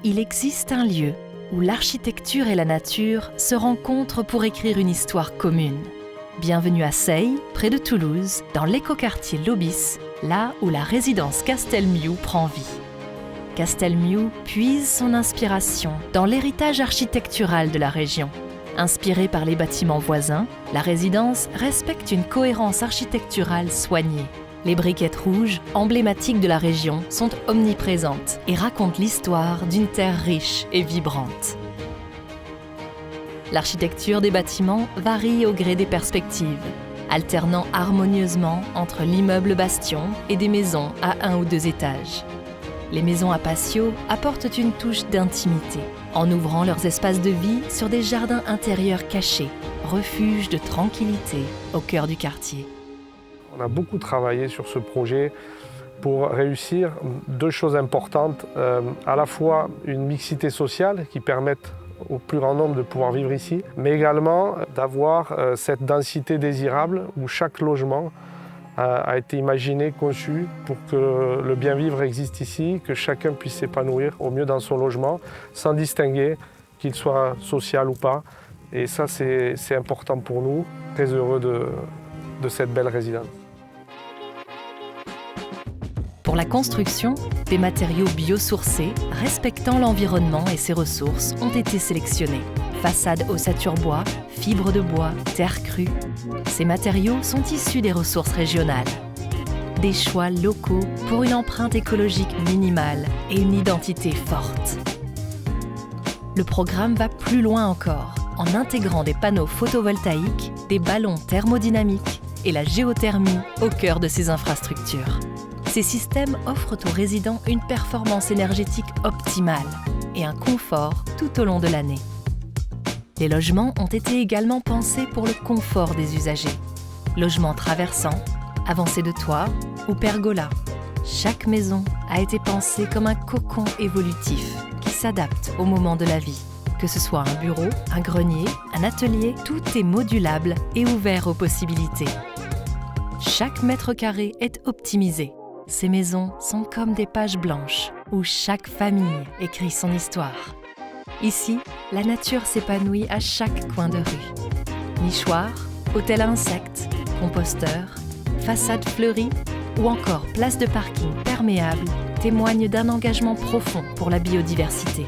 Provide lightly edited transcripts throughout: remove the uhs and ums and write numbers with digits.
Il existe un lieu où l'architecture et la nature se rencontrent pour écrire une histoire commune. Bienvenue à Seille, près de Toulouse, dans l'écoquartier Lobis, là où la résidence Castelmiu prend vie. Castelmiu puise son inspiration dans l'héritage architectural de la région. Inspirée par les bâtiments voisins, la résidence respecte une cohérence architecturale soignée. Les briquettes rouges, emblématiques de la région, sont omniprésentes et racontent l'histoire d'une terre riche et vibrante. L'architecture des bâtiments varie au gré des perspectives, alternant harmonieusement entre l'immeuble bastion et des maisons à 1 ou 2 étages. Les maisons à patio apportent une touche d'intimité, en ouvrant leurs espaces de vie sur des jardins intérieurs cachés, refuges de tranquillité au cœur du quartier. On a beaucoup travaillé sur ce projet pour réussir 2 choses importantes, à la fois une mixité sociale qui permette au plus grand nombre de pouvoir vivre ici, mais également d'avoir cette densité désirable où chaque logement a été imaginé, conçu pour que le bien-vivre existe ici, que chacun puisse s'épanouir au mieux dans son logement, sans distinguer qu'il soit social ou pas. Et ça, c'est important pour nous. Très heureux de cette belle résidence. Pour la construction, des matériaux biosourcés, respectant l'environnement et ses ressources, ont été sélectionnés. Façade ossature bois, fibres de bois, terre crue. Ces matériaux sont issus des ressources régionales. Des choix locaux pour une empreinte écologique minimale et une identité forte. Le programme va plus loin encore, en intégrant des panneaux photovoltaïques, des ballons thermodynamiques et la géothermie au cœur de ces infrastructures. Ces systèmes offrent aux résidents une performance énergétique optimale et un confort tout au long de l'année. Les logements ont été également pensés pour le confort des usagers. Logements traversants, avancées de toit ou pergola. Chaque maison a été pensée comme un cocon évolutif qui s'adapte au moment de la vie. Que ce soit un bureau, un grenier, un atelier, tout est modulable et ouvert aux possibilités. Chaque mètre carré est optimisé. Ces maisons sont comme des pages blanches où chaque famille écrit son histoire. Ici, la nature s'épanouit à chaque coin de rue. Nichoirs, hôtel à insectes, composteurs, façades fleuries ou encore place de parking perméable témoignent d'un engagement profond pour la biodiversité.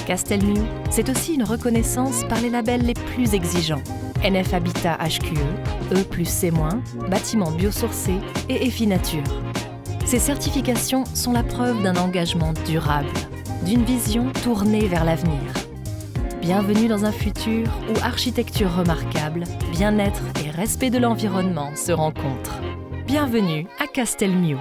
Castelmiu, c'est aussi une reconnaissance par les labels les plus exigeants. NF Habitat HQE, E+C-, bâtiments biosourcés et EFI Nature. Ces certifications sont la preuve d'un engagement durable, d'une vision tournée vers l'avenir. Bienvenue dans un futur où architecture remarquable, bien-être et respect de l'environnement se rencontrent. Bienvenue à Castelmiu.